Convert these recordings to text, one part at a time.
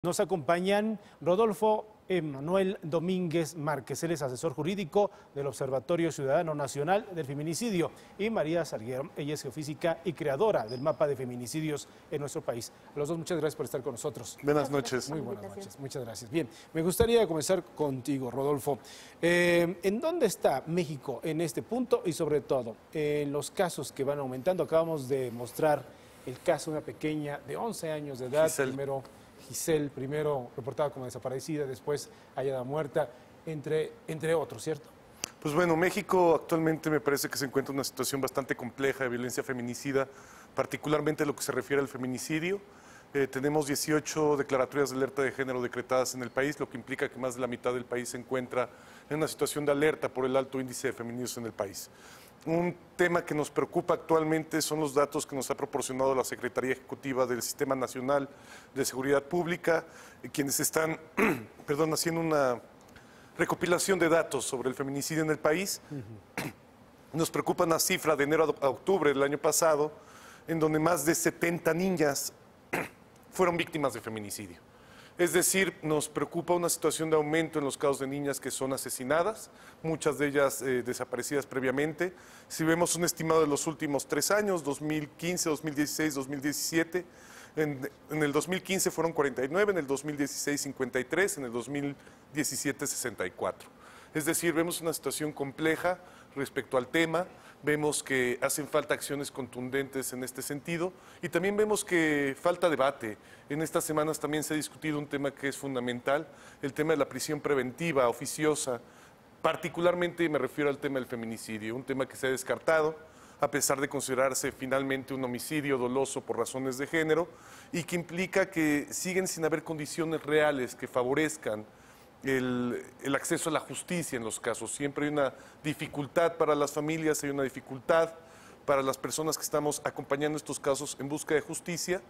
Nos acompañan Rodolfo Emanuel Domínguez Márquez, él es asesor jurídico del Observatorio Ciudadano Nacional del Feminicidio, y María Salguero, ella es geofísica y creadora del mapa de feminicidios en nuestro país. A los dos, muchas gracias por estar con nosotros. Buenas noches. Muy buenas noches, muchas gracias. Bien, me gustaría comenzar contigo, Rodolfo. ¿En dónde está México en este punto y sobre todo en los casos que van aumentando? Acabamos de mostrar el caso de una pequeña de 11 años de edad, Giselle, primero reportada como desaparecida, después hallada muerta, entre otros, ¿cierto? Pues bueno, México actualmente me parece que se encuentra en una situación bastante compleja de violencia feminicida, particularmente lo que se refiere al feminicidio. Tenemos 18 declaratorias de alerta de género decretadas en el país, lo que implica que más de la mitad del país se encuentra en una situación de alerta por el alto índice de feminicidios en el país. Un tema que nos preocupa actualmente son los datos que nos ha proporcionado la Secretaría Ejecutiva del Sistema Nacional de Seguridad Pública, quienes están haciendo una recopilación de datos sobre el feminicidio en el país. Nos preocupa una cifra de enero a octubre del año pasado, en donde más de 70 niñas fueron víctimas de feminicidio. Es decir, nos preocupa una situación de aumento en los casos de niñas que son asesinadas, muchas de ellas desaparecidas previamente. Si vemos un estimado de los últimos 3 años, 2015, 2016, 2017, en el 2015 fueron 49, en el 2016 53, en el 2017 64. Es decir, vemos una situación compleja respecto al tema, vemos que hacen falta acciones contundentes en este sentido y también vemos que falta debate. En estas semanas también se ha discutido un tema que es fundamental, el tema de la prisión preventiva, oficiosa, particularmente me refiero al tema del feminicidio, un tema que se ha descartado a pesar de considerarse finalmente un homicidio doloso por razones de género y que implica que siguen sin haber condiciones reales que favorezcan el acceso a la justicia en los casos. Siempre hay una dificultad para las familias, hay una dificultad para las personas que estamos acompañando estos casos en busca de justicia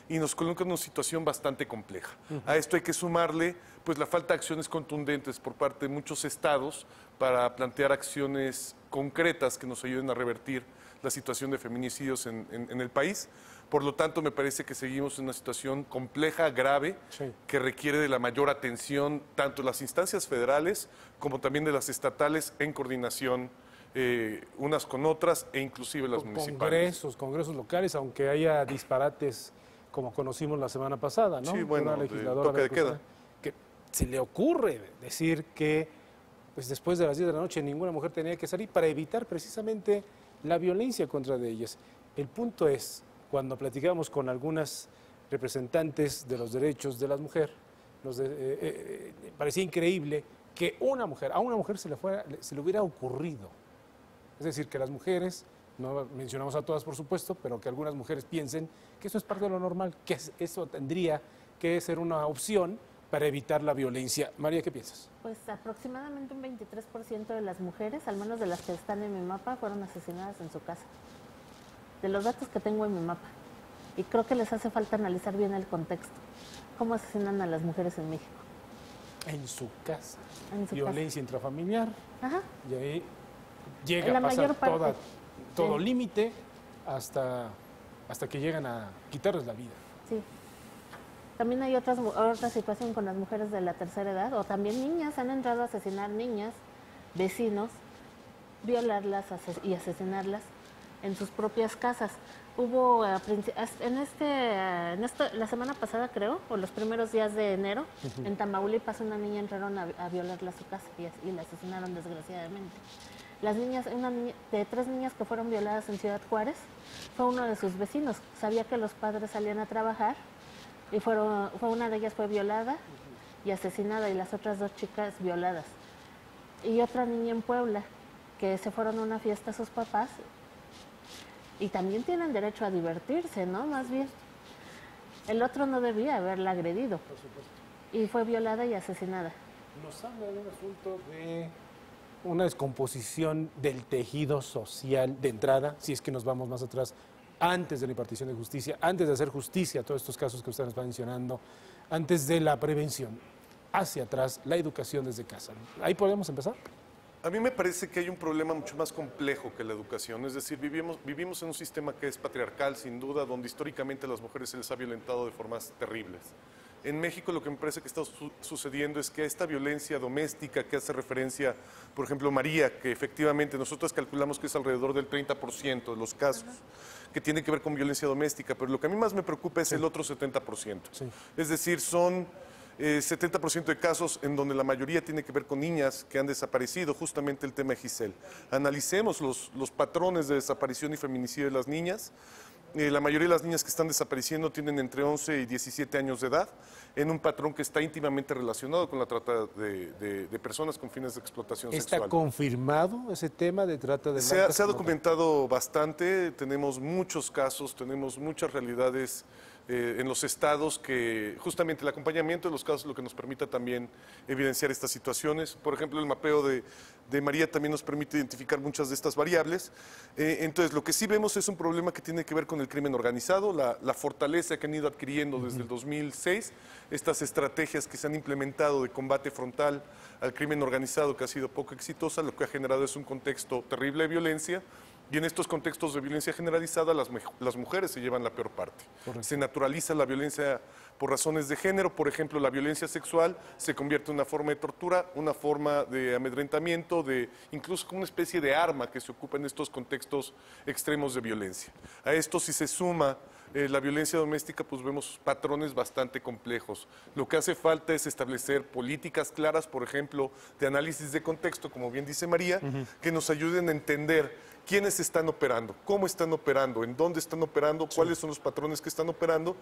y nos coloca en una situación bastante compleja. A esto hay que sumarle pues, la falta de acciones contundentes por parte de muchos estados para plantear acciones concretas que nos ayuden a revertir la situación de feminicidios en el país. Por lo tanto, me parece que seguimos en una situación compleja, grave, que requiere de la mayor atención tanto de las instancias federales como también de las estatales en coordinación unas con otras e inclusive las municipales. Congresos locales, aunque haya disparates como conocimos la semana pasada, ¿no? Sí, bueno, una legisladora toque de queda. Que se le ocurre decir que pues después de las 10 de la noche ninguna mujer tenía que salir para evitar precisamente la violencia contra de ellas. El punto es, cuando platicamos con algunas representantes de los derechos de las mujeres, parecía increíble que a una mujer se le hubiera ocurrido. Es decir, que las mujeres, no mencionamos a todas por supuesto, pero que algunas mujeres piensen que eso es parte de lo normal, que eso tendría que ser una opción para evitar la violencia. María, ¿qué piensas? Pues aproximadamente un 23% de las mujeres, al menos de las que están en mi mapa, fueron asesinadas en su casa. De los datos que tengo en mi mapa. Y creo que les hace falta analizar bien el contexto. ¿Cómo asesinan a las mujeres en México? En su casa. En su violencia intrafamiliar. Ajá. Y ahí llega a pasar todo límite hasta que llegan a quitarles la vida. Sí. También hay otra situación con las mujeres de la tercera edad, o también niñas, han entrado a asesinar niñas, vecinos, violarlas y asesinarlas en sus propias casas. Hubo, la semana pasada creo, o los primeros días de enero, en Tamaulipas una niña entraron a violarla a su casa y la asesinaron desgraciadamente. Las niñas, de 3 niñas que fueron violadas en Ciudad Juárez, fue uno de sus vecinos. Sabía que los padres salían a trabajar y una de ellas fue violada y asesinada y las otras 2 chicas violadas. Y otra niña en Puebla, que se fueron a una fiesta a sus papás y también tienen derecho a divertirse, ¿no? Más bien. El otro no debía haberla agredido. Por supuesto. Y fue violada y asesinada. Nos habla de un asunto de una descomposición del tejido social de entrada, si es que nos vamos más atrás, antes de la impartición de justicia, antes de hacer justicia a todos estos casos que usted nos va mencionando, antes de la prevención, hacia atrás, la educación desde casa. ¿Ahí podemos empezar? A mí me parece que hay un problema mucho más complejo que la educación, es decir, vivimos en un sistema que es patriarcal, sin duda, donde históricamente a las mujeres se les ha violentado de formas terribles. En México lo que me parece que está sucediendo es que esta violencia doméstica que hace referencia, por ejemplo, María, que efectivamente nosotros calculamos que es alrededor del 30% de los casos que tiene que ver con violencia doméstica, pero lo que a mí más me preocupa es el otro 70%. Es decir, son 70% de casos en donde la mayoría tiene que ver con niñas que han desaparecido, justamente el tema de Giselle. Analicemos los patrones de desaparición y feminicidio de las niñas. La mayoría de las niñas que están desapareciendo tienen entre 11 y 17 años de edad, en un patrón que está íntimamente relacionado con la trata de personas con fines de explotación sexual. ¿Está confirmado ese tema de trata de blancas? Se ha documentado bastante, tenemos muchos casos, tenemos muchas realidades en los estados que justamente el acompañamiento de los casos es lo que nos permita también evidenciar estas situaciones. Por ejemplo, el mapeo de María también nos permite identificar muchas de estas variables. Entonces, lo que sí vemos es un problema que tiene que ver con el crimen organizado, la fortaleza que han ido adquiriendo desde el 2006, estas estrategias que se han implementado de combate frontal al crimen organizado que ha sido poco exitosa, lo que ha generado es un contexto terrible de violencia. Y en estos contextos de violencia generalizada, las mujeres se llevan la peor parte. Correcto. Se naturaliza la violencia por razones de género. Por ejemplo, la violencia sexual se convierte en una forma de tortura, una forma de amedrentamiento, incluso como una especie de arma que se ocupa en estos contextos extremos de violencia. A esto, si se suma la violencia doméstica, pues vemos patrones bastante complejos. Lo que hace falta es establecer políticas claras, por ejemplo, de análisis de contexto, como bien dice María, que nos ayuden a entender quiénes están operando, cómo están operando, en dónde están operando, cuáles son los patrones que están operando.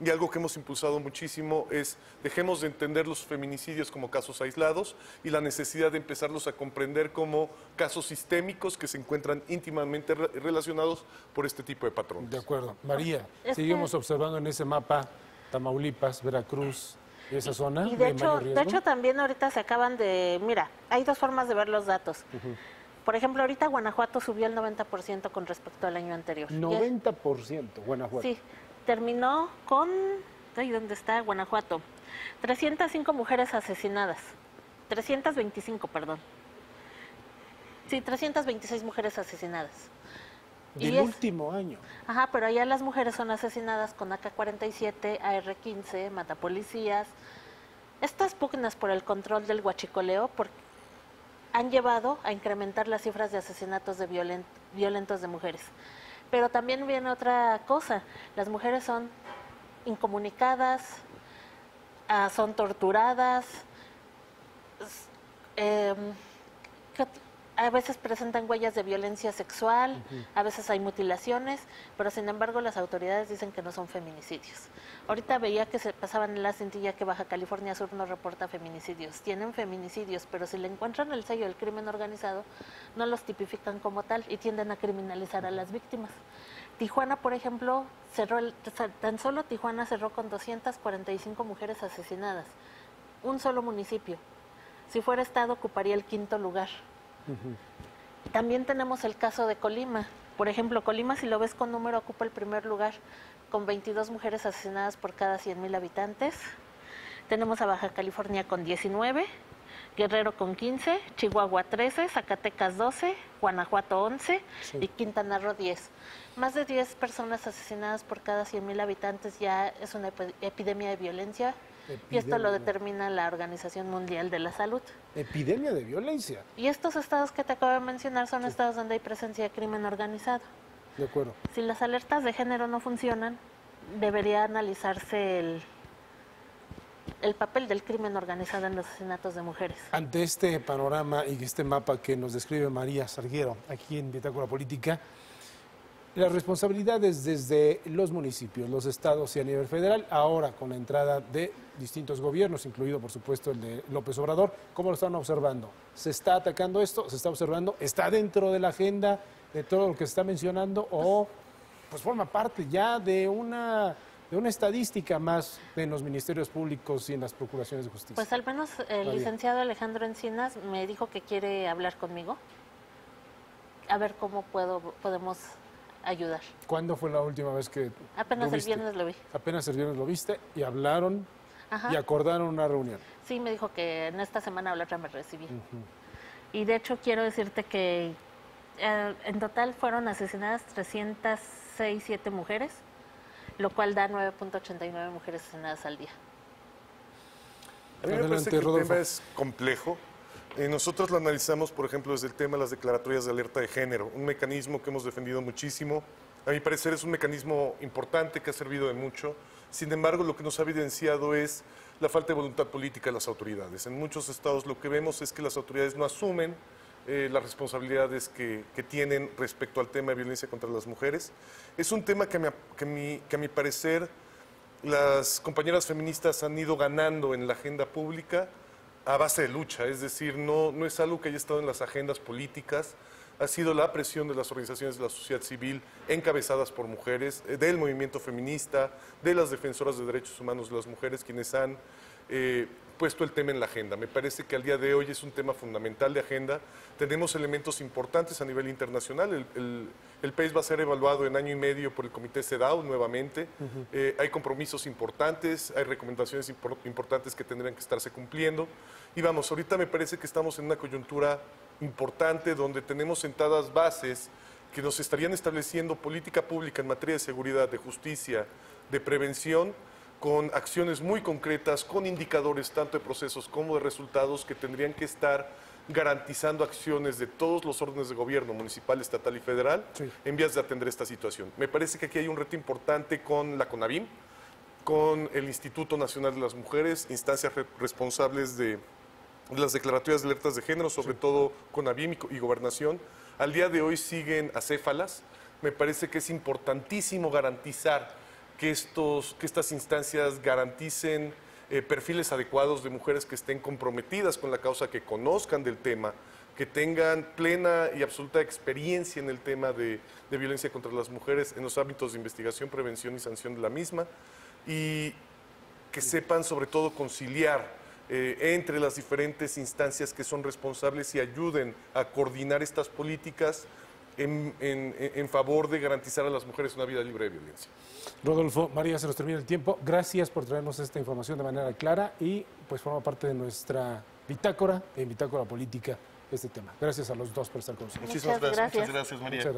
Y algo que hemos impulsado muchísimo es dejemos de entender los feminicidios como casos aislados y la necesidad de empezarlos a comprender como casos sistémicos que se encuentran íntimamente relacionados por este tipo de patrones. De acuerdo. María, seguimos observando en ese mapa Tamaulipas, Veracruz, y esa zona. Y de hecho también ahorita se acaban de... Mira, hay dos formas de ver los datos. Por ejemplo, ahorita Guanajuato subió el 90% con respecto al año anterior. 90%, Guanajuato. Sí, terminó con... ¿Dónde está Guanajuato? 305 mujeres asesinadas. 325, perdón. Sí, 326 mujeres asesinadas. Del último año. Ajá, pero allá las mujeres son asesinadas con AK-47, AR-15, matapolicías. Estas pugnas por el control del huachicoleo han llevado a incrementar las cifras de asesinatos de violentos de mujeres. Pero también viene otra cosa, las mujeres son incomunicadas, son torturadas, a veces presentan huellas de violencia sexual, a veces hay mutilaciones, pero sin embargo las autoridades dicen que no son feminicidios. Ahorita veía que se pasaban en la cintilla que Baja California Sur no reporta feminicidios. Tienen feminicidios, pero si le encuentran el sello del crimen organizado, no los tipifican como tal y tienden a criminalizar a las víctimas. Tijuana, por ejemplo, tan solo Tijuana cerró con 245 mujeres asesinadas. Un solo municipio. Si fuera estado, ocuparía el 5º lugar. También tenemos el caso de Colima. Por ejemplo, Colima, si lo ves con número, ocupa el primer lugar, con 22 mujeres asesinadas por cada 100,000 habitantes. Tenemos a Baja California con 19, Guerrero con 15, Chihuahua 13, Zacatecas 12, Guanajuato 11 y Quintana Roo 10. Más de 10 personas asesinadas por cada 100,000 habitantes ya es una epidemia de violencia. Y esto lo determina la Organización Mundial de la Salud. Epidemia de violencia. Y estos estados que te acabo de mencionar son estados donde hay presencia de crimen organizado. De acuerdo. Si las alertas de género no funcionan, debería analizarse el papel del crimen organizado en los asesinatos de mujeres. Ante este panorama y este mapa que nos describe María Salguero aquí en Bitácora Política, las responsabilidades desde los municipios, los estados y a nivel federal, ahora con la entrada de distintos gobiernos, incluido por supuesto el de López Obrador, ¿cómo lo están observando? ¿Se está atacando esto? ¿Se está observando? ¿Está dentro de la agenda de todo lo que se está mencionando? ¿O pues forma parte ya de una estadística más en los ministerios públicos y en las procuraciones de justicia? Pues al menos el licenciado Alejandro Encinas me dijo que quiere hablar conmigo, a ver cómo podemos ayudar. ¿Cuándo fue la última vez que Apenas el viernes lo vi. Apenas el viernes lo viste y hablaron. Ajá. Y acordaron una reunión. Sí, me dijo que en esta semana o la otra me recibí. Y de hecho quiero decirte que en total fueron asesinadas 306 mujeres, lo cual da 9.89 mujeres asesinadas al día. A mí me parece que el tema es complejo. Nosotros lo analizamos, por ejemplo, desde el tema de las declaratorias de alerta de género, un mecanismo que hemos defendido muchísimo. A mi parecer es un mecanismo importante que ha servido de mucho. Sin embargo, lo que nos ha evidenciado es la falta de voluntad política de las autoridades. En muchos estados lo que vemos es que las autoridades no asumen las responsabilidades que tienen respecto al tema de violencia contra las mujeres. Es un tema que a mi parecer las compañeras feministas han ido ganando en la agenda pública a base de lucha, es decir, no es algo que haya estado en las agendas políticas, ha sido la presión de las organizaciones de la sociedad civil encabezadas por mujeres, del movimiento feminista, de las defensoras de derechos humanos de las mujeres, quienes han puesto el tema en la agenda. Me parece que al día de hoy es un tema fundamental de agenda. Tenemos elementos importantes a nivel internacional. El país va a ser evaluado en año y medio por el Comité CEDAW nuevamente. Hay compromisos importantes, hay recomendaciones importantes que tendrían que estarse cumpliendo. Y vamos, ahorita me parece que estamos en una coyuntura importante donde tenemos sentadas bases que nos estarían estableciendo política pública en materia de seguridad, de justicia, de prevención, con acciones muy concretas, con indicadores tanto de procesos como de resultados que tendrían que estar garantizando acciones de todos los órdenes de gobierno, municipal, estatal y federal, en vías de atender esta situación. Me parece que aquí hay un reto importante con la CONAVIM, con el Instituto Nacional de las Mujeres, instancias responsables de las declaratorias de alertas de género, sobre todo CONAVIM y Gobernación. Al día de hoy siguen acéfalas. Me parece que es importantísimo garantizar que estas instancias garanticen perfiles adecuados de mujeres que estén comprometidas con la causa, que conozcan del tema, que tengan plena y absoluta experiencia en el tema de violencia contra las mujeres en los ámbitos de investigación, prevención y sanción de la misma, y que sepan sobre todo conciliar entre las diferentes instancias que son responsables y ayuden a coordinar estas políticas en favor de garantizar a las mujeres una vida libre de violencia. Rodolfo, María, se nos termina el tiempo. Gracias por traernos esta información de manera clara y pues forma parte de nuestra bitácora política este tema. Gracias a los dos por estar con nosotros. Muchas gracias. Muchas gracias, María.